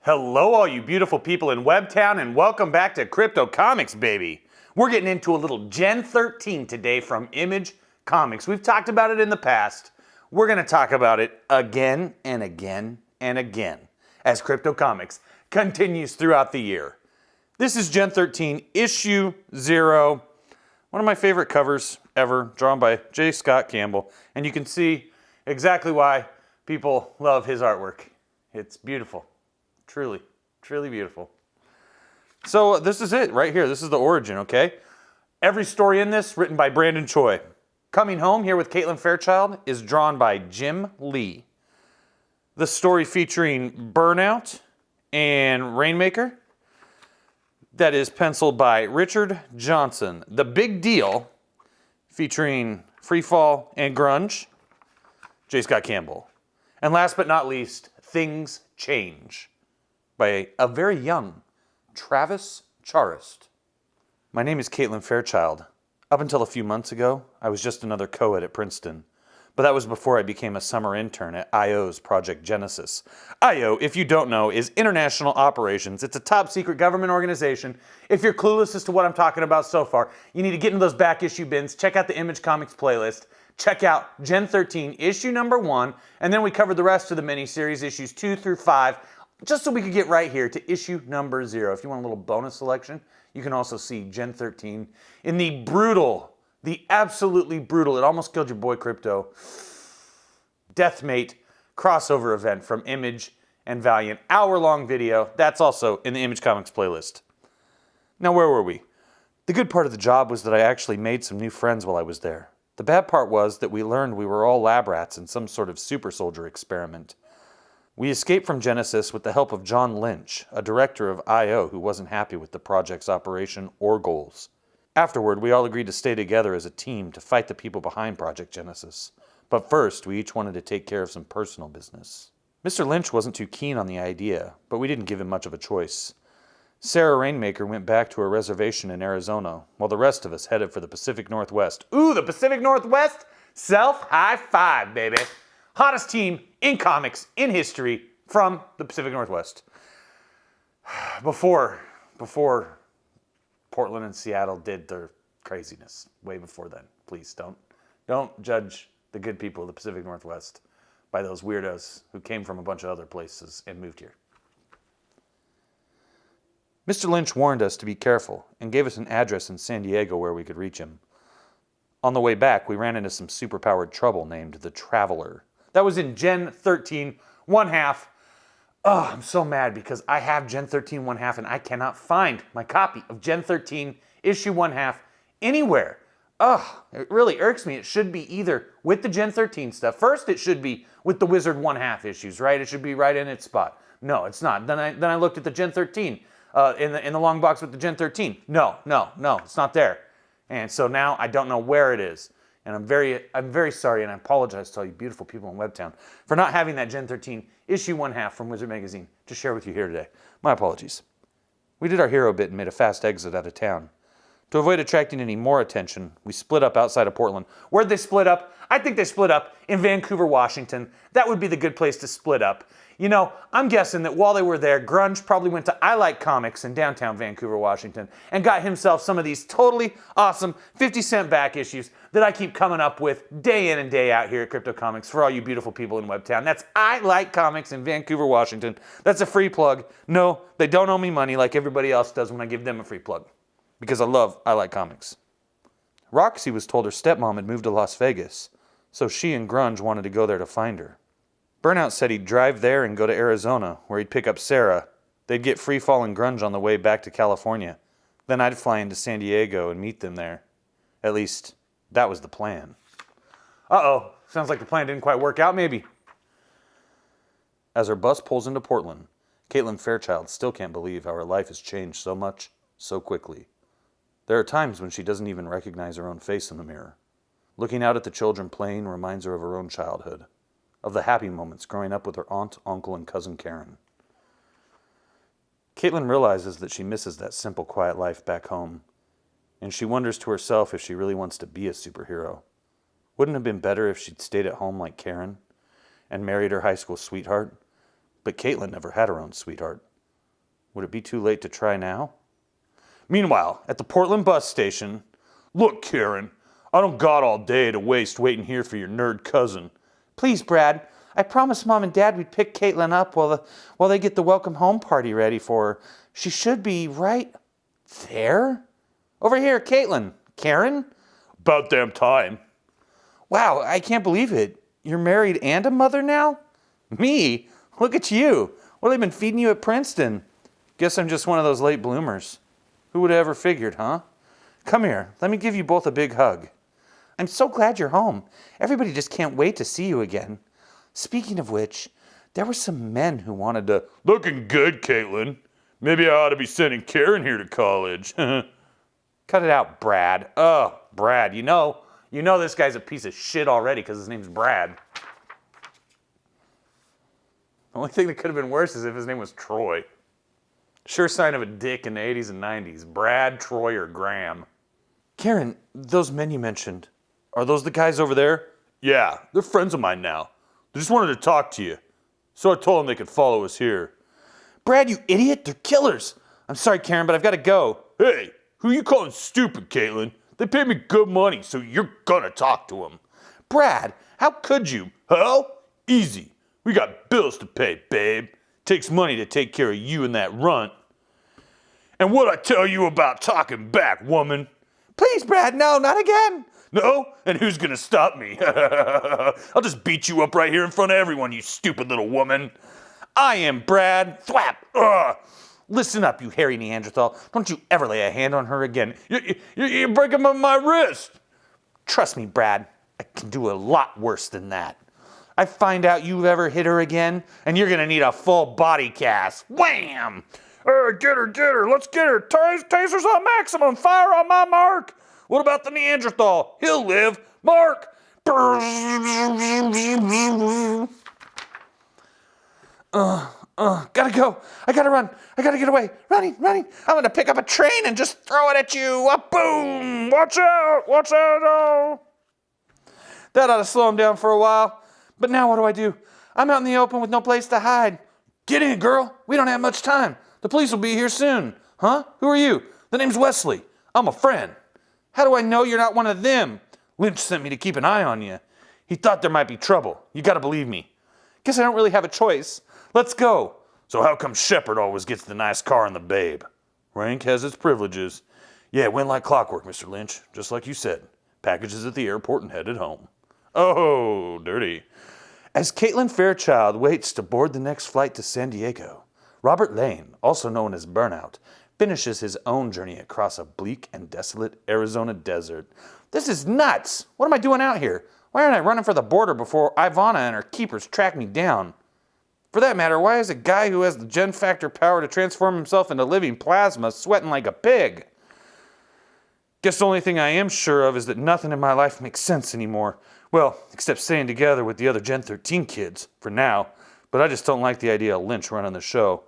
Hello, all you beautiful people in Webtown, and welcome back to Crypto Comics, baby. We're getting into a little Gen 13 today from Image Comics. We've talked about it in the past. We're going to talk about it again and again and again as Crypto Comics continues throughout the year. This is Gen 13, Issue 0. One of my favorite covers ever, drawn by J. Scott Campbell. And you can see exactly why people love his artwork. It's beautiful. Truly, truly beautiful. So this is it right here. This is the origin, okay? Every story in this written by Brandon Choi. Coming Home here with Caitlin Fairchild is drawn by Jim Lee. The story featuring Burnout and Rainmaker. That is penciled by Richard Johnson. The Big Deal featuring Freefall and Grunge, J. Scott Campbell. And last but not least, Things Change by a very young Travis Charest. My name is Caitlin Fairchild. Up until a few months ago, I was just another co-ed at Princeton. But that was before I became a summer intern at IO's Project Genesis. IO, if you don't know, is International Operations. It's a top secret government organization. If you're clueless as to what I'm talking about so far, you need to get into those back issue bins, check out the Image Comics playlist, check out Gen 13, issue number 1, and then we covered the rest of the miniseries, issues 2 through 5, just so we could get right here to issue number 0. If you want a little bonus selection, you can also see Gen 13 in the brutal, the absolutely brutal, it almost killed your boy Crypto, Deathmate crossover event from Image and Valiant. Hour-long video. That's also in the Image Comics playlist. Now, where were we? The good part of the job was that I actually made some new friends while I was there. The bad part was that we learned we were all lab rats in some sort of super soldier experiment. We escaped from Genesis with the help of John Lynch, a director of I.O. who wasn't happy with the project's operation or goals. Afterward, we all agreed to stay together as a team to fight the people behind Project Genesis. But first, we each wanted to take care of some personal business. Mr. Lynch wasn't too keen on the idea, but we didn't give him much of a choice. Sarah Rainmaker went back to her reservation in Arizona, while the rest of us headed for the Pacific Northwest. Ooh, the Pacific Northwest? Self-high five, baby. Hottest team in comics, in history, from the Pacific Northwest. Before Portland and Seattle did their craziness. Way before then. Please don't judge the good people of the Pacific Northwest by those weirdos who came from a bunch of other places and moved here. Mr. Lynch warned us to be careful and gave us an address in San Diego where we could reach him. On the way back, we ran into some superpowered trouble named the Traveler. That was in Gen 13, 1/2. Oh, I'm so mad because I have Gen 13, 1/2 and I cannot find my copy of Gen 13, issue 1/2 anywhere. Oh, it really irks me. It should be either with the Gen 13 stuff. First, it should be with the Wizard 1/2 issues, right? It should be right in its spot. No, it's not. Then I looked at the Gen 13 in the long box with the Gen 13. No, it's not there. And so now I don't know where it is. And I'm very sorry, and I apologize to all you beautiful people in Webtown for not having that Gen 13 issue 1/2 from Wizard Magazine to share with you here today. My apologies. We did our hero bit and made a fast exit out of town. To avoid attracting any more attention, we split up outside of Portland. Where'd they split up? I think they split up in Vancouver, Washington. That would be the good place to split up. You know, I'm guessing that while they were there, Grunge probably went to I Like Comics in downtown Vancouver, Washington, and got himself some of these totally awesome 50-cent back issues that I keep coming up with day in and day out here at Crypto Comics for all you beautiful people in Webtown. That's I Like Comics in Vancouver, Washington. That's a free plug. No, they don't owe me money like everybody else does when I give them a free plug. Because I Like Comics. Roxy was told her stepmom had moved to Las Vegas, so she and Grunge wanted to go there to find her. Burnout said he'd drive there and go to Arizona, where he'd pick up Sarah. They'd get Freefall and Grunge on the way back to California. Then I'd fly into San Diego and meet them there. At least, that was the plan. Uh-oh, sounds like the plan didn't quite work out, maybe. As our bus pulls into Portland, Caitlin Fairchild still can't believe how her life has changed so much, so quickly. There are times when she doesn't even recognize her own face in the mirror. Looking out at the children playing reminds her of her own childhood, of the happy moments growing up with her aunt, uncle, and cousin Karen. Caitlin realizes that she misses that simple, quiet life back home, and she wonders to herself if she really wants to be a superhero. Wouldn't it have been better if she'd stayed at home like Karen and married her high school sweetheart? But Caitlin never had her own sweetheart. Would it be too late to try now? Meanwhile, at the Portland bus station, look, Karen, I don't got all day to waste waiting here for your nerd cousin. Please, Brad, I promised Mom and Dad we'd pick Caitlin up while they get the welcome home party ready for her. She should be right there. Over here, Caitlin. Karen? About damn time. Wow, I can't believe it. You're married and a mother now? Me? Look at you. What have they been feeding you at Princeton? Guess I'm just one of those late bloomers. Who would have ever figured, huh? Come here. Let me give you both a big hug. I'm so glad you're home. Everybody just can't wait to see you again. Speaking of which, there were some men who wanted to... Looking good, Caitlin. Maybe I ought to be sending Karen here to college. Cut it out, Brad. Oh, Brad, you know this guy's a piece of shit already because his name's Brad. The only thing that could have been worse is if his name was Troy. Sure sign of a dick in the 80s and 90s. Brad, Troy, or Graham. Karen, those men you mentioned, are those the guys over there? Yeah, they're friends of mine now. They just wanted to talk to you. So I told them they could follow us here. Brad, you idiot, they're killers. I'm sorry, Karen, but I've got to go. Hey, who you calling stupid, Caitlin? They paid me good money, so you're gonna talk to them. Brad, how could you? How? Easy. We got bills to pay, babe. Takes money to take care of you and that runt. And what I tell you about talking back, woman? Please, Brad, no, not again. No? And who's gonna stop me? I'll just beat you up right here in front of everyone, you stupid little woman. I am Brad. Thwap. Ugh. Listen up, you hairy Neanderthal. Don't you ever lay a hand on her again. You're breaking my wrist. Trust me, Brad. I can do a lot worse than that. I find out you've ever hit her again, and you're going to need a full body cast. Wham! Get her. Let's get her. Tasers on maximum. Fire on my mark. What about the Neanderthal? He'll live. Mark. Gotta go. I gotta run. I gotta get away. Running. I'm gonna pick up a train and just throw it at you. Boom! Watch out! Oh! That ought to slow him down for a while. But now what do? I'm out in the open with no place to hide. Get in, girl. We don't have much time. The police will be here soon. Huh? Who are you? The name's Wesley. I'm a friend. How do I know you're not one of them? Lynch sent me to keep an eye on you. He thought there might be trouble. You gotta believe me. Guess I don't really have a choice. Let's go. So how come Shepard always gets the nice car and the babe? Rank has its privileges. Yeah, it went like clockwork, Mr. Lynch. Just like you said. Packages at the airport and headed home. Oh, dirty. As Caitlin Fairchild waits to board the next flight to San Diego, Robert Lane, also known as Burnout, finishes his own journey across a bleak and desolate Arizona desert. This is nuts! What am I doing out here? Why aren't I running for the border before Ivana and her keepers track me down? For that matter, why is a guy who has the gen factor power to transform himself into living plasma sweating like a pig? Guess the only thing I am sure of is that nothing in my life makes sense anymore. Well, except staying together with the other Gen 13 kids, for now. But I just don't like the idea of Lynch running the show.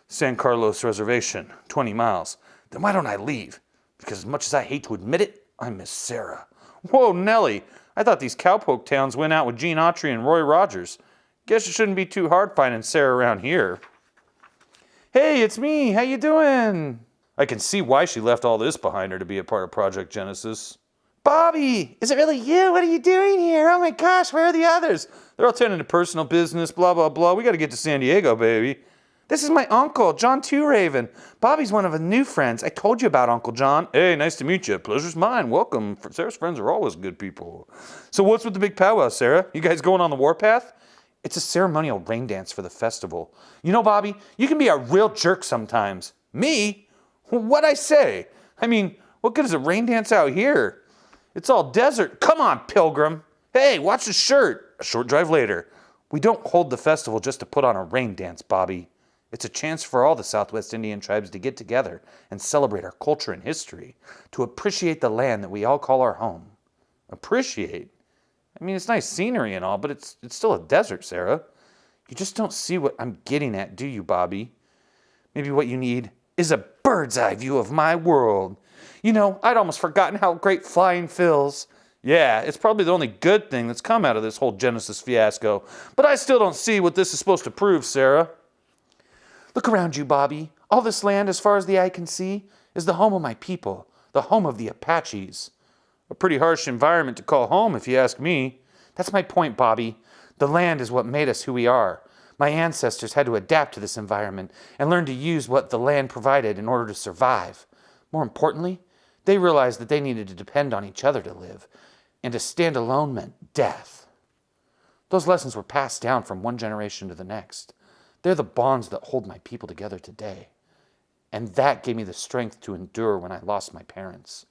San Carlos Reservation, 20 miles. Then why don't I leave? Because as much as I hate to admit it, I miss Sarah. Whoa, Nelly. I thought these cowpoke towns went out with Gene Autry and Roy Rogers. Guess it shouldn't be too hard finding Sarah around here. Hey, it's me. How you doing? I can see why she left all this behind her to be a part of Project Genesis. Bobby, is it really you? What are you doing here? Oh my gosh, where are the others? They're all tending to personal business, blah, blah, blah. We got to get to San Diego, baby. This is my uncle, John Two Raven. Bobby's one of the new friends. I told you about Uncle John. Hey, nice to meet you. Pleasure's mine. Welcome. Sarah's friends are always good people. So what's with the big powwow, Sarah? You guys going on the warpath? It's a ceremonial rain dance for the festival. You know, Bobby, you can be a real jerk sometimes. Me? What'd I say? I mean, what good is a rain dance out here? It's all desert. Come on, pilgrim. Hey, watch the shirt. A short drive later. We don't hold the festival just to put on a rain dance, Bobby. It's a chance for all the Southwest Indian tribes to get together and celebrate our culture and history, to appreciate the land that we all call our home. Appreciate? I mean, it's nice scenery and all, but it's still a desert, Sarah. You just don't see what I'm getting at, do you, Bobby? Maybe what you need is a bird's eye view of my world. You know, I'd almost forgotten how great flying feels. Yeah, it's probably the only good thing that's come out of this whole Genesis fiasco. But I still don't see what this is supposed to prove, Sarah. Look around you, Bobby. All this land, as far as the eye can see, is the home of my people, the home of the Apaches. A pretty harsh environment to call home, if you ask me. That's my point, Bobby. The land is what made us who we are. My ancestors had to adapt to this environment and learn to use what the land provided in order to survive. More importantly, they realized that they needed to depend on each other to live, and to stand alone meant death. Those lessons were passed down from one generation to the next. They're the bonds that hold my people together today. And that gave me the strength to endure when I lost my parents.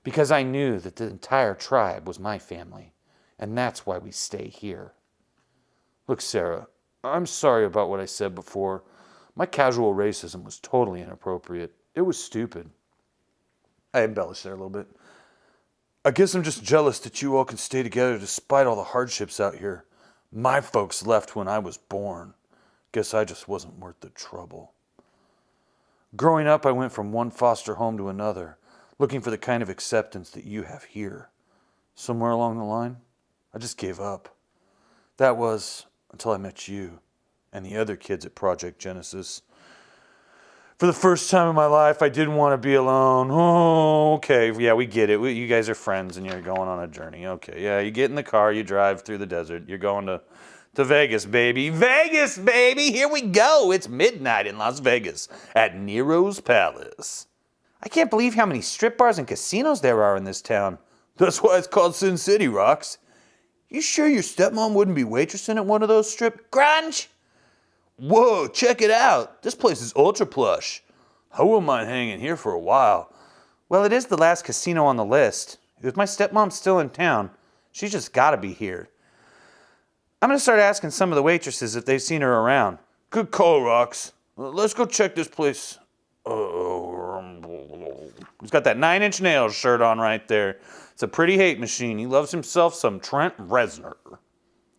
Because I knew that the entire tribe was my family. And that's why we stay here. Look, Sarah, I'm sorry about what I said before. My casual racism was totally inappropriate. It was stupid. I embellished there a little bit. I guess I'm just jealous that you all can stay together despite all the hardships out here. My folks left when I was born. Guess I just wasn't worth the trouble. Growing up, I went from one foster home to another, looking for the kind of acceptance that you have here. Somewhere along the line, I just gave up. That was until I met you and the other kids at Project Genesis. For the first time in my life, I didn't want to be alone. Oh, okay, yeah, we get it. You guys are friends and you're going on a journey. Okay, yeah, you get in the car, you drive through the desert. You're going to Vegas, baby. Vegas, baby! Here we go! It's midnight in Las Vegas at Nero's Palace. I can't believe how many strip bars and casinos there are in this town. That's why it's called Sin City, Rocks. You sure your stepmom wouldn't be waitressing at one of those strip... Grunge! Whoa, check it out. This place is ultra plush. I wouldn't mind hanging here for a while. Well, it is the last casino on the list. If my stepmom's still in town, she's just gotta be here. I'm gonna start asking some of the waitresses if they've seen her around. Good call, Rocks. Let's go check this place. He's got that 9 Inch Nails shirt on right there. It's a pretty hate machine. He loves himself some Trent Reznor.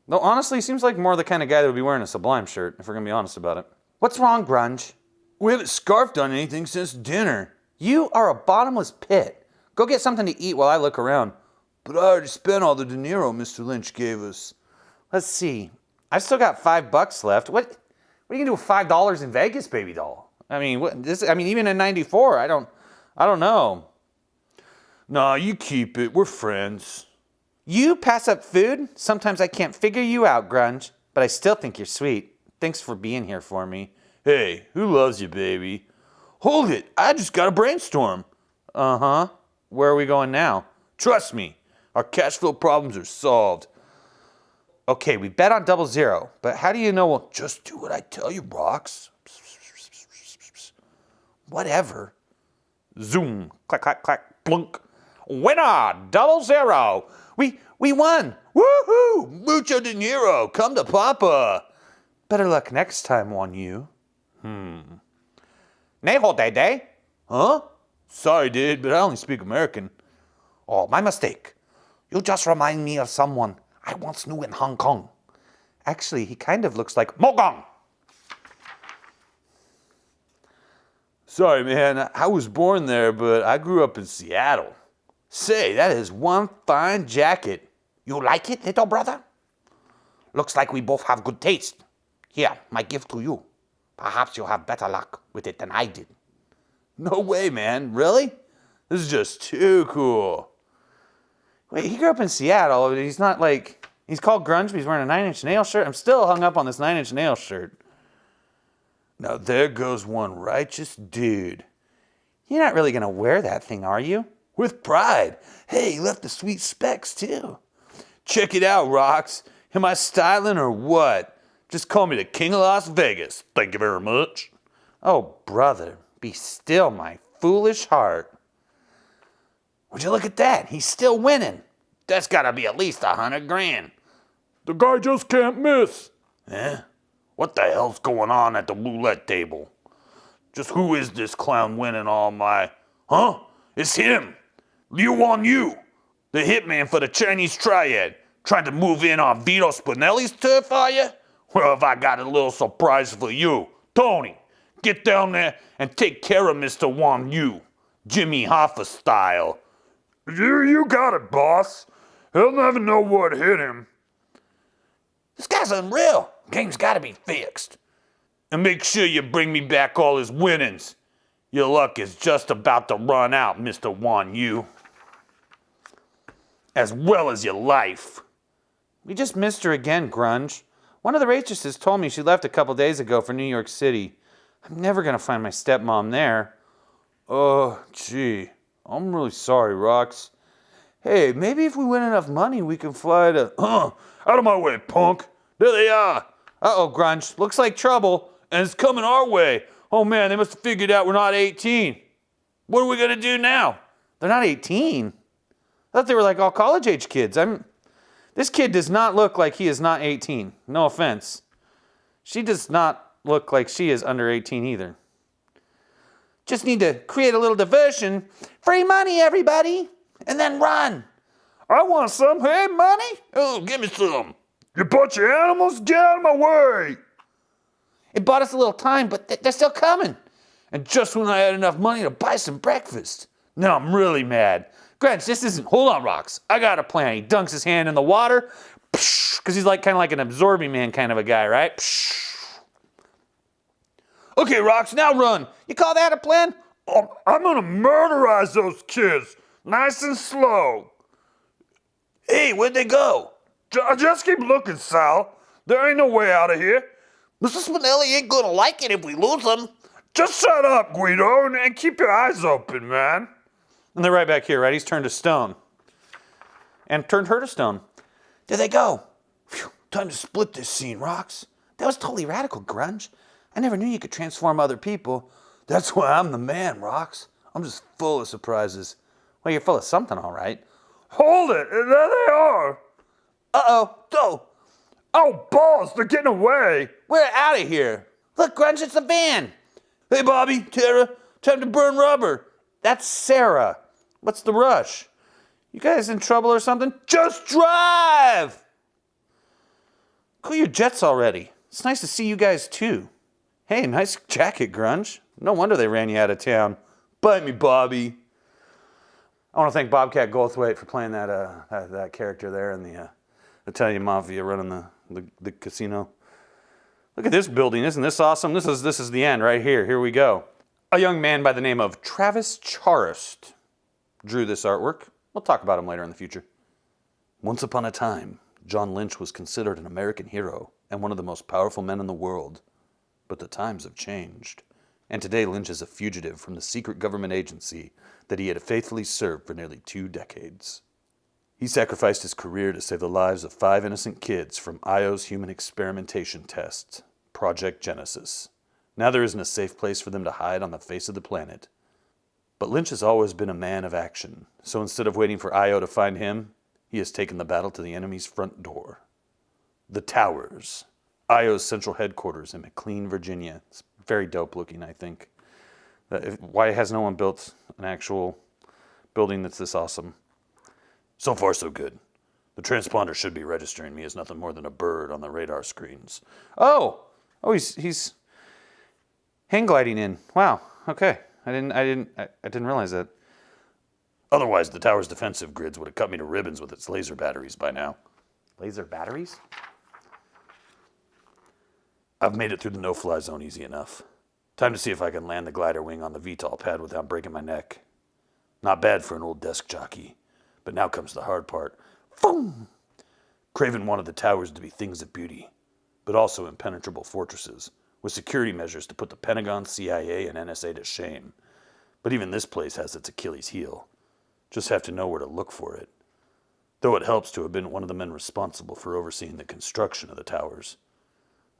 Though honestly, he seems like more the kind of guy that would be wearing a Sublime shirt, if we're gonna be honest about it. What's wrong, Grunge? We haven't scarfed on anything since dinner. You are a bottomless pit. Go get something to eat while I look around. But I already spent all the dinero Mr. Lynch gave us. Let's see. I've still got $5 left. What are you gonna do with $5 in Vegas, baby doll? I mean, even in '94, I don't know. Nah, you keep it. We're friends. You pass up food? Sometimes I can't figure you out, Grunge, but I still think you're sweet. Thanks for being here for me. Hey, who loves you, baby? Hold it. I just got to brainstorm. Uh-huh. Where are we going now? Trust me. Our cash flow problems are solved. Okay, we bet on 00, but how do you know we'll just do what I tell you, Rocks? Whatever. Zoom. Clack, clack, clack, plunk. Winner! 00! We won! Woohoo! Mucho dinero! Come to Papa! Better luck next time, Wan Yu. Neho, Day. Huh? Sorry, dude, but I only speak American. Oh, my mistake. You just remind me of someone I once knew in Hong Kong. Actually, he kind of looks like Mogong. Sorry, man. I was born there, but I grew up in Seattle. Say, that is one fine jacket. You like it, little brother? Looks like we both have good taste. Here, my gift to you. Perhaps you'll have better luck with it than I did. No way, man. Really? This is just too cool. Wait, he grew up in Seattle. He's not like... He's called Grunge, but he's wearing a 9 Inch Nail shirt. I'm still hung up on this 9 Inch Nail shirt. Now there goes one righteous dude. You're not really going to wear that thing, are you? With pride. Hey, he left the sweet specs, too. Check it out, Rocks. Am I styling or what? Just call me the King of Las Vegas. Thank you very much. Oh, brother, be still, my foolish heart. Would you look at that? He's still winning. That's got to be at least $100,000. The guy just can't miss. Eh? What the hell's going on at the roulette table? Just who is this clown winning all my... Huh? It's him. Liu Wan Yu, the hitman for the Chinese Triad. Trying to move in on Vito Spinelli's turf, are you? Well, have I got a little surprise for you. Tony, get down there and take care of Mr. Wan Yu. Jimmy Hoffa style. You got it, boss. He'll never know what hit him. This guy's unreal. Game's got to be fixed. And make sure you bring me back all his winnings. Your luck is just about to run out, Mr. Wan Yu. As well as your life. We just missed her again, Grunge. One of the waitresses told me she left a couple days ago for New York City. I'm never going to find my stepmom there. Oh, gee. I'm really sorry, Rox. Hey, maybe if we win enough money, we can fly to... Out of my way, punk. There they are. Uh-oh, Grunge. Looks like trouble, and it's coming our way. Oh, man, they must have figured out we're not 18. What are we going to do now? They're not 18. I thought they were like all college-age kids. This kid does not look like he is not 18. No offense. She does not look like she is under 18 either. Just need to create a little diversion. Free money, everybody. And then run. I want some. Hey, money? Oh, give me some. You bunch of animals, get out of my way. It bought us a little time, but they're still coming. And just when I had enough money to buy some breakfast. Now I'm really mad. Grunge, this isn't... Hold on, Rox. I got a plan. He dunks his hand in the water. Because he's kind of like an absorbing man kind of a guy, right? Okay, Rox, now run. You call that a plan? I'm going to murderize those kids. Nice and slow. Hey, where'd they go? Just keep looking, Sal. There ain't no way out of here. Mrs. Spinelli ain't gonna like it if we lose them. Just shut up, Guido, and keep your eyes open, man. And they're right back here, right? He's turned to stone. And turned her to stone. There they go. Phew, time to split this scene, Rox. That was totally radical, Grunge. I never knew you could transform other people. That's why I'm the man, Rox. I'm just full of surprises. Well, you're full of something, all right. Hold it. There they are. Uh-oh. Go. Oh, balls. They're getting away. We're out of here. Look, Grunge, it's the van. Hey, Bobby, Tara, time to burn rubber. That's Sarah. What's the rush? You guys in trouble or something? Just drive! Cool your jets already. It's nice to see you guys, too. Hey, nice jacket, Grunge. No wonder they ran you out of town. Bite me, Bobby. I want to thank Bobcat Goldthwait for playing that character there in the Italian Mafia running the casino. Look at this building. Isn't this awesome? This is the end right here. Here we go. A young man by the name of Travis Charest drew this artwork. We'll talk about him later in the future. Once upon a time, John Lynch was considered an American hero and one of the most powerful men in the world. But the times have changed, and today Lynch is a fugitive from the secret government agency that he had faithfully served for nearly 2 decades. He sacrificed his career to save the lives of 5 innocent kids from Io's human experimentation test, Project Genesis. Now there isn't a safe place for them to hide on the face of the planet. But Lynch has always been a man of action, so instead of waiting for Io to find him, he has taken the battle to the enemy's front door. The Towers, Io's central headquarters in McLean, Virginia. It's very dope looking, I think. Why has no one built an actual building that's this awesome? So far, so good. The transponder should be registering me as nothing more than a bird on the radar screens. Oh, he's hang gliding in. Wow. Okay, I didn't realize that. Otherwise, the tower's defensive grids would have cut me to ribbons with its laser batteries by now. Laser batteries? I've made it through the no-fly zone easy enough. Time to see if I can land the glider wing on the VTOL pad without breaking my neck. Not bad for an old desk jockey. But now comes the hard part. Boom! Craven wanted the towers to be things of beauty, but also impenetrable fortresses, with security measures to put the Pentagon, CIA, and NSA to shame. But even this place has its Achilles heel. Just have to know where to look for it. Though it helps to have been one of the men responsible for overseeing the construction of the towers.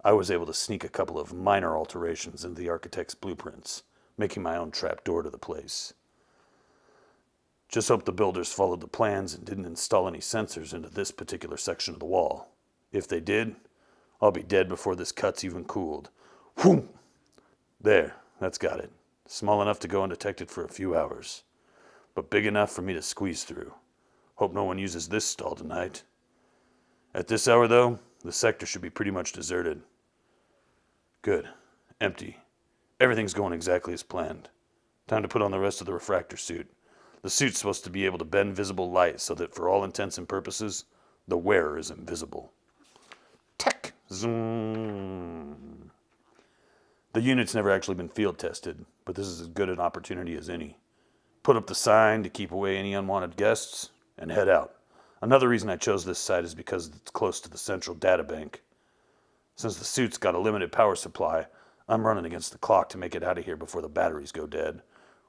I was able to sneak a couple of minor alterations into the architect's blueprints, making my own trapdoor to the place. Just hope the builders followed the plans and didn't install any sensors into this particular section of the wall. If they did, I'll be dead before this cut's even cooled. Whoom! There, that's got it. Small enough to go undetected for a few hours, but big enough for me to squeeze through. Hope no one uses this stall tonight. At this hour, though, the sector should be pretty much deserted. Good. Empty. Everything's going exactly as planned. Time to put on the rest of the refractor suit. The suit's supposed to be able to bend visible light so that for all intents and purposes, the wearer is invisible. Tech! Zoom! The unit's never actually been field tested, but this is as good an opportunity as any. Put up the sign to keep away any unwanted guests, and head out. Another reason I chose this site is because it's close to the central data bank. Since the suit's got a limited power supply, I'm running against the clock to make it out of here before the batteries go dead.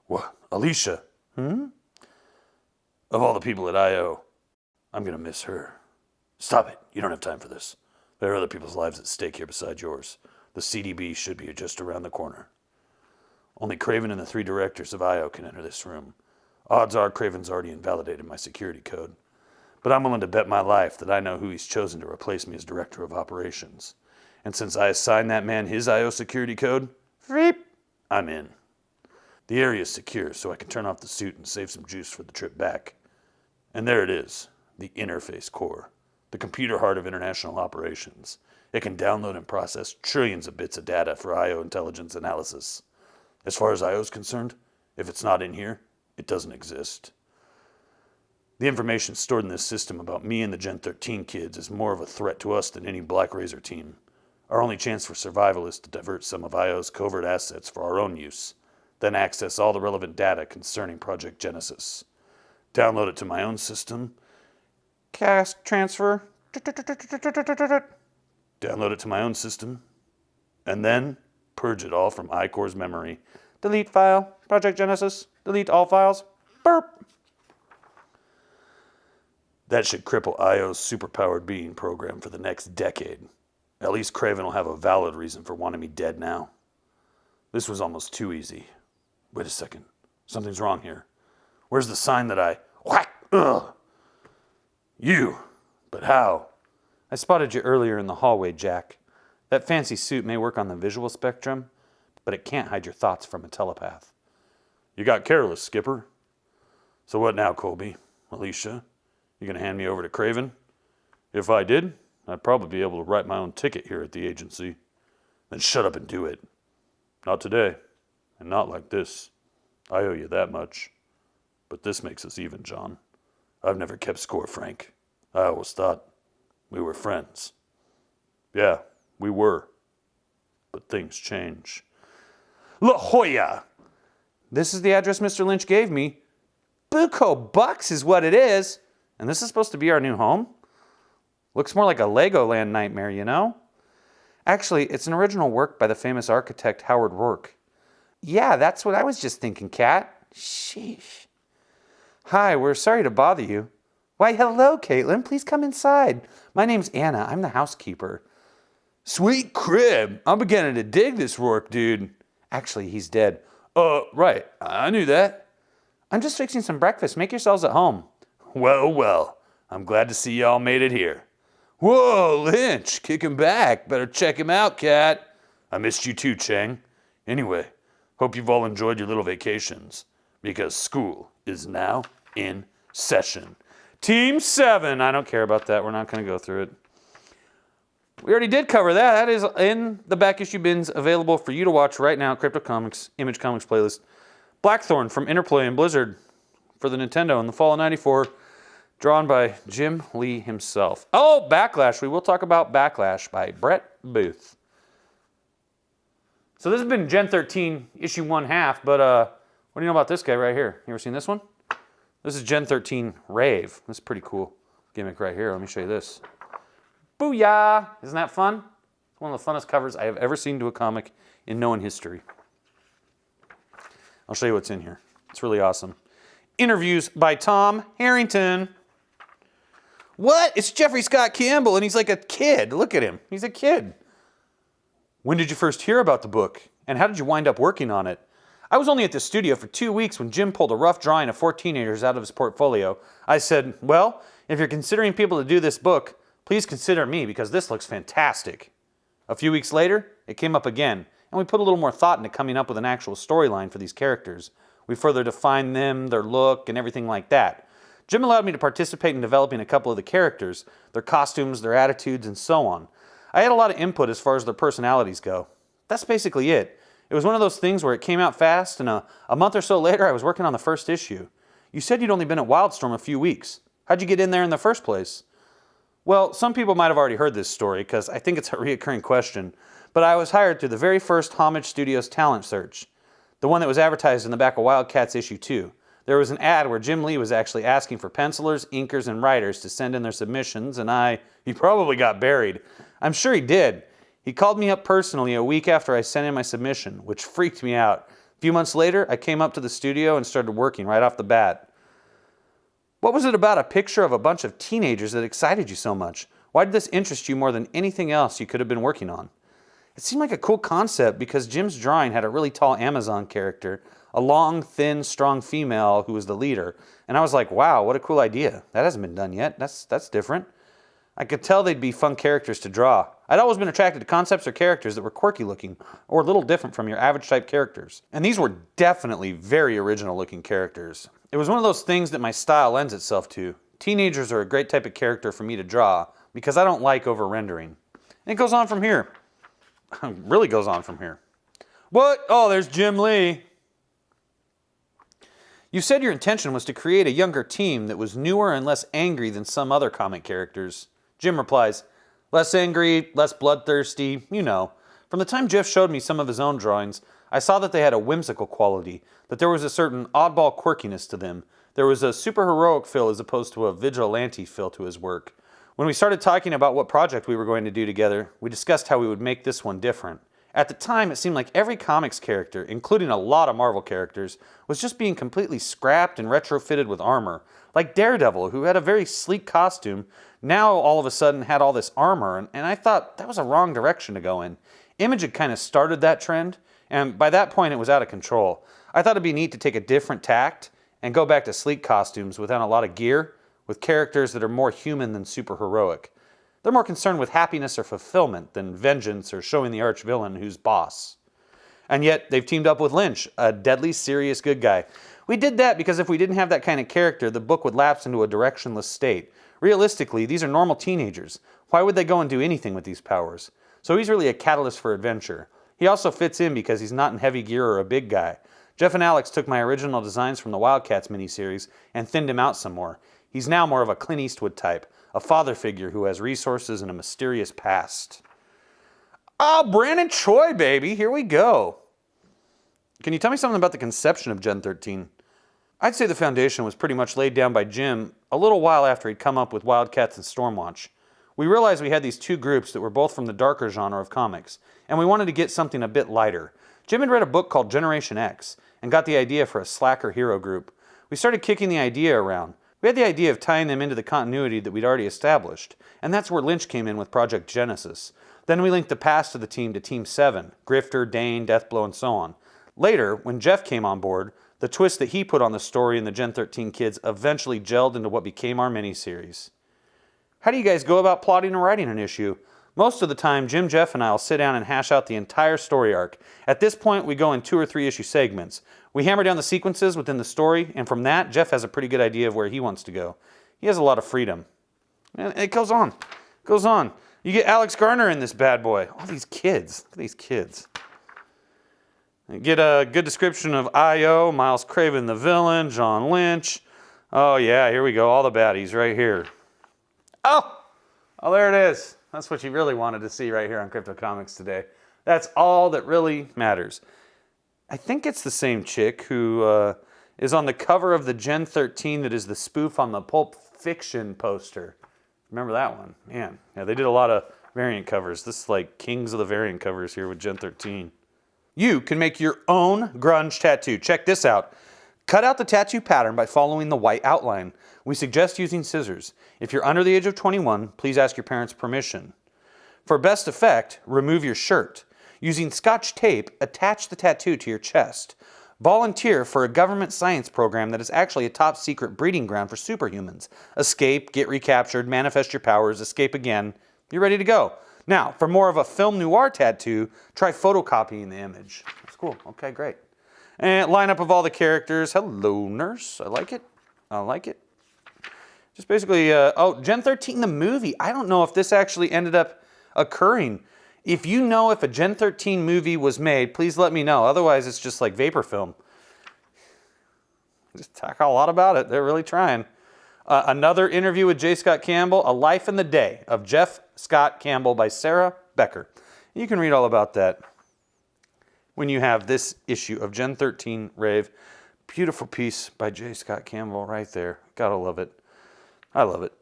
What? Alicia? Of all the people at I.O., I'm going to miss her. Stop it. You don't have time for this. There are other people's lives at stake here besides yours. The CDB should be just around the corner. Only Craven and the 3 directors of I.O. can enter this room. Odds are Craven's already invalidated my security code. But I'm willing to bet my life that I know who he's chosen to replace me as director of operations. And since I assigned that man his I.O. security code, I'm in. The area is secure, so I can turn off the suit and save some juice for the trip back. And there it is, the interface core, the computer heart of international operations. It can download and process trillions of bits of data for I.O. intelligence analysis. As far as I.O. is concerned, if it's not in here, it doesn't exist. The information stored in this system about me and the Gen 13 kids is more of a threat to us than any Black Razor team. Our only chance for survival is to divert some of I.O.'s covert assets for our own use, then access all the relevant data concerning Project Genesis. Download it to my own system. Cast transfer. Download it to my own system. And then purge it all from I-Core's memory. Delete file. Project Genesis. Delete all files. Burp. That should cripple I.O.'s superpowered being program for the next decade. At least Craven will have a valid reason for wanting me dead now. This was almost too easy. Wait a second. Something's wrong here. Where's the sign that I... Whack! Ugh! You! But how? I spotted you earlier in the hallway, Jack. That fancy suit may work on the visual spectrum, but it can't hide your thoughts from a telepath. You got careless, Skipper. So what now, Colby? Alicia? You gonna hand me over to Craven? If I did, I'd probably be able to write my own ticket here at the agency. Then shut up and do it. Not today, and not like this. I owe you that much. But this makes us even, John. I've never kept score, Frank. I always thought we were friends. Yeah, we were. But things change. La Jolla! This is the address Mr. Lynch gave me. Buco bucks is what it is. And this is supposed to be our new home? Looks more like a Legoland nightmare, you know? Actually, it's an original work by the famous architect Howard Rourke. Yeah, that's what I was just thinking, Kat. Sheesh. Hi, we're sorry to bother you. Why, hello, Caitlin. Please come inside. My name's Anna. I'm the housekeeper. Sweet crib. I'm beginning to dig this Rourke dude. Actually, he's dead. Right. I knew that. I'm just fixing some breakfast. Make yourselves at home. Well, well. I'm glad to see y'all made it here. Whoa, Lynch, kicking back. Better check him out, Kat. I missed you too, Chang. Anyway, hope you've all enjoyed your little vacations, because school is now in session. Team 7. I don't care about that. We're not going to go through it. We already did cover that. That is in the back issue bins available for you to watch right now at Crypto Comics, Image Comics playlist. Blackthorn from Interplay and Blizzard for the Nintendo in the fall of '94. Drawn by Jim Lee himself. Oh, Backlash. We will talk about Backlash by Brett Booth. So this has been Gen 13, issue 1/2, but what do you know about this guy right here? You ever seen this one? This is Gen 13 Rave. This is pretty cool gimmick right here. Let me show you this. Booyah! Isn't that fun? It's one of the funnest covers I have ever seen to a comic in known history. I'll show you what's in here. It's really awesome. Interviews by Tom Harrington. What? It's Jeffrey Scott Campbell, and he's like a kid. Look at him. He's a kid. When did you first hear about the book, and how did you wind up working on it? I was only at the studio for 2 weeks when Jim pulled a rough drawing of 4 teenagers out of his portfolio. I said, well, if you're considering people to do this book, please consider me, because this looks fantastic. A few weeks later, it came up again, and we put a little more thought into coming up with an actual storyline for these characters. We further defined them, their look, and everything like that. Jim allowed me to participate in developing a couple of the characters, their costumes, their attitudes, and so on. I had a lot of input as far as their personalities go. That's basically it. It was one of those things where it came out fast, and a month or so later, I was working on the first issue. You said you'd only been at Wildstorm a few weeks. How'd you get in there in the first place? Well, some people might have already heard this story, because I think it's a reoccurring question. but I was hired through the very first Homage Studios talent search, the one that was advertised in the back of Wildcats issue 2. There was an ad where Jim Lee was actually asking for pencilers, inkers, and writers to send in their submissions, and he probably got buried. I'm sure he did. He called me up personally a week after I sent in my submission, which freaked me out. A few months later, I came up to the studio and started working right off the bat. What was it about a picture of a bunch of teenagers that excited you so much? Why did this interest you more than anything else you could have been working on? It seemed like a cool concept because Jim's drawing had a really tall Amazon character, a long, thin, strong female who was the leader, and I was like, wow, what a cool idea. That hasn't been done yet. That's different. I could tell they'd be fun characters to draw. I'd always been attracted to concepts or characters that were quirky looking or a little different from your average type characters. And these were definitely very original looking characters. It was one of those things that my style lends itself to. Teenagers are a great type of character for me to draw because I don't like over-rendering. And it goes on from here. It really goes on from here. What? Oh, there's Jim Lee. You said your intention was to create a younger team that was newer and less angry than some other comic characters. Jim replies, less angry, less bloodthirsty, you know. From the time Jeff showed me some of his own drawings, I saw that they had a whimsical quality, that there was a certain oddball quirkiness to them. There was a superheroic feel as opposed to a vigilante feel to his work. When we started talking about what project we were going to do together, we discussed how we would make this one different. At the time, it seemed like every comics character, including a lot of Marvel characters, was just being completely scrapped and retrofitted with armor. Like Daredevil, who had a very sleek costume, now all of a sudden had all this armor, and I thought that was a wrong direction to go in. Image had kind of started that trend, and by that point it was out of control. I thought it'd be neat to take a different tact and go back to sleek costumes without a lot of gear, with characters that are more human than superheroic. They're more concerned with happiness or fulfillment than vengeance or showing the arch-villain who's boss. And yet, they've teamed up with Lynch, a deadly serious good guy. We did that because if we didn't have that kind of character, the book would lapse into a directionless state. Realistically, these are normal teenagers. Why would they go and do anything with these powers? So he's really a catalyst for adventure. He also fits in because he's not in heavy gear or a big guy. Jeff and Alex took my original designs from the Wildcats miniseries and thinned him out some more. He's now more of a Clint Eastwood type, a father figure who has resources and a mysterious past. Oh, Brandon Choi, baby, here we go. Can you tell me something about the conception of Gen 13? I'd say the foundation was pretty much laid down by Jim a little while after he'd come up with Wildcats and Stormwatch. We realized we had these two groups that were both from the darker genre of comics, and we wanted to get something a bit lighter. Jim had read a book called Generation X and got the idea for a slacker hero group. We started kicking the idea around. We had the idea of tying them into the continuity that we'd already established, and that's where Lynch came in with Project Genesis. Then we linked the past of the team to Team 7, Grifter, Dane, Deathblow, and so on. Later, when Jeff came on board, the twist that he put on the story and the Gen 13 kids eventually gelled into what became our miniseries. How do you guys go about plotting and writing an issue? Most of the time, Jim, Jeff, and I will sit down and hash out the entire story arc. At this point, we go in 2 or 3 issue segments. We hammer down the sequences within the story, and from that, Jeff has a pretty good idea of where he wants to go. He has a lot of freedom. And it goes on. It goes on. You get Alex Garner in this bad boy. All these kids. Look at these kids. You get a good description of I.O., Miles Craven the villain, John Lynch. Oh yeah, here we go. All the baddies right here. Oh, there it is. That's what you really wanted to see right here on Crypto Comics today. That's all that really matters. I think it's the same chick who is on the cover of the Gen 13 that is the spoof on the Pulp Fiction poster. Remember that one? Man, yeah, they did a lot of variant covers. This is like kings of the variant covers here with Gen 13. You can make your own grunge tattoo. Check this out. Cut out the tattoo pattern by following the white outline. We suggest using scissors. If you're under the age of 21, please ask your parents' permission. For best effect, remove your shirt. Using Scotch tape, attach the tattoo to your chest. Volunteer for a government science program that is actually a top secret breeding ground for superhumans. Escape, get recaptured, manifest your powers, escape again. You're ready to go. Now, for more of a film noir tattoo, try photocopying the image. That's cool. Okay, great. And lineup of all the characters. Hello, nurse. I like it. I like it. Just basically, Gen 13 the movie. I don't know if this actually ended up occurring. If you know if a Gen 13 movie was made, please let me know. Otherwise, it's just like vapor film. Just talk a lot about it. They're really trying. Another interview with J. Scott Campbell, A Life in the Day of Jeff Scott Campbell by Sarah Becker. You can read all about that when you have this issue of Gen 13 Rave. Beautiful piece by J. Scott Campbell right there. Gotta love it. I love it.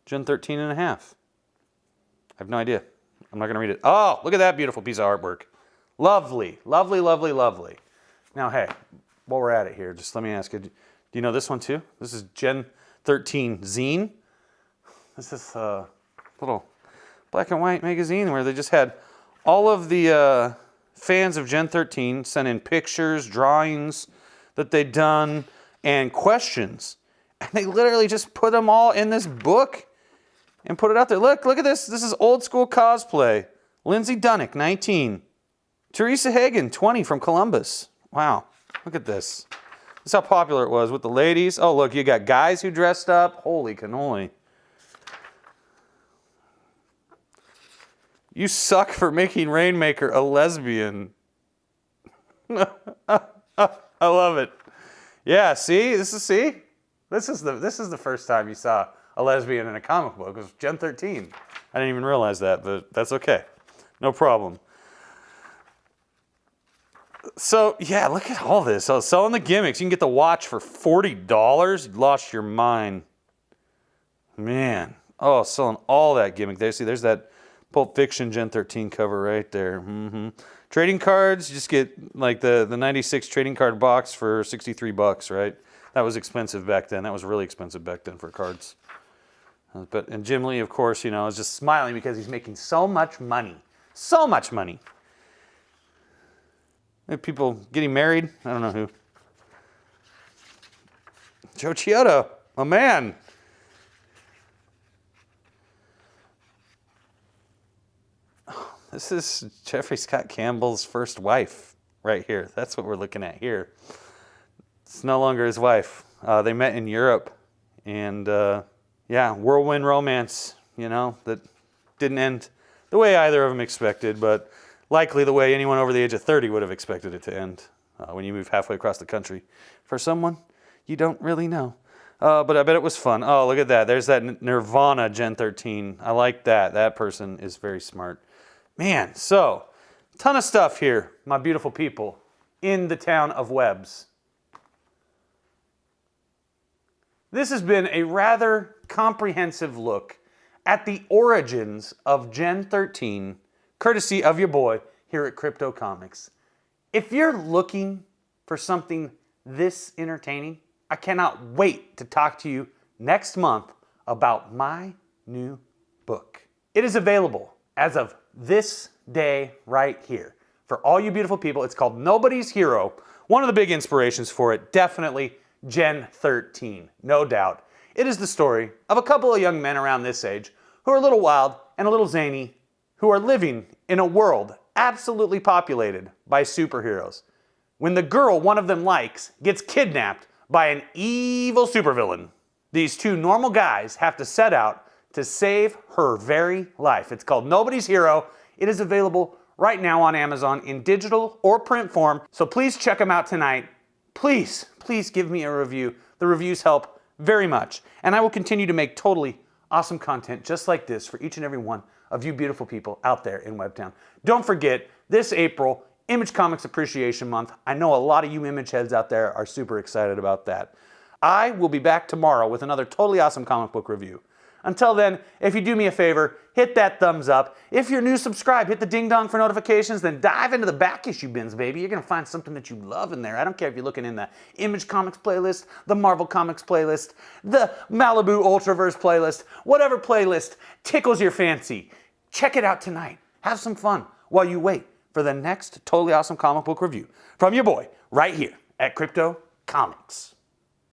Gen 13 and a half. I have no idea. I'm not going to read it. Oh, look at that beautiful piece of artwork. Lovely, lovely, lovely, lovely. Now, hey, while we're at it here, just let me ask you, do you know this one too? This is Gen 13 Zine. This is a little black and white magazine where they just had all of the fans of Gen 13 sent in pictures, drawings that they'd done, and questions. And they literally just put them all in this book and put it out there. Look at this. This is old school cosplay. Lindsay Dunnick, 19. Teresa Hagen, 20, from Columbus. Wow, look at this. This is how popular it was with the ladies. Oh, look, you got guys who dressed up. Holy cannoli. You suck for making Rainmaker a lesbian. I love it. Yeah, see? This is the first time you saw a lesbian in a comic book. It was Gen 13. I didn't even realize that, but that's okay. No problem. So, yeah, look at all this. So, selling the gimmicks. You can get the watch for $40. You lost your mind. Man. Oh, selling all that gimmick there. See, there's that Pulp Fiction Gen 13 cover right there. Trading cards, you just get like the 96 trading card box for $63, right? That was expensive back then. That was really expensive back then for cards. And Jim Lee, of course, you know, is just smiling because he's making so much money. So much money. People getting married. I don't know who. Joe Chiodo, a man. This is Jeffrey Scott Campbell's first wife right here. That's what we're looking at here. It's no longer his wife. They met in Europe. And, yeah, whirlwind romance, you know, that didn't end the way either of them expected, but likely the way anyone over the age of 30 would have expected it to end when you move halfway across the country for someone you don't really know. But I bet it was fun. Oh, look at that. There's that Nirvana Gen 13. I like that. That person is very smart. Man, so, ton of stuff here, my beautiful people, in the town of Webbs. This has been a rather comprehensive look at the origins of Gen 13, courtesy of your boy here at Crypto Comics. If you're looking for something this entertaining, I cannot wait to talk to you next month about my new book. It is available as of this day right here. For all you beautiful people, it's called Nobody's Hero. One of the big inspirations for it, definitely Gen 13, no doubt. It is the story of a couple of young men around this age who are a little wild and a little zany, who are living in a world absolutely populated by superheroes. When the girl one of them likes gets kidnapped by an evil supervillain, these two normal guys have to set out to save her very life. It's called Nobody's Hero. It is available right now on Amazon in digital or print form, so please check them out tonight. Please, please give me a review. The reviews help very much, and I will continue to make totally awesome content just like this for each and every one of you beautiful people out there in Webtown. Don't forget, this April, Image Comics Appreciation Month. I know a lot of you Image heads out there are super excited about that. I will be back tomorrow with another totally awesome comic book review. Until then, if you do me a favor, hit that thumbs up. If you're new, subscribe. Hit the ding dong for notifications. Then dive into the back issue bins, baby. You're going to find something that you love in there. I don't care if you're looking in the Image Comics playlist, the Marvel Comics playlist, the Malibu Ultraverse playlist, whatever playlist tickles your fancy. Check it out tonight. Have some fun while you wait for the next totally awesome comic book review from your boy right here at Crypto Comics.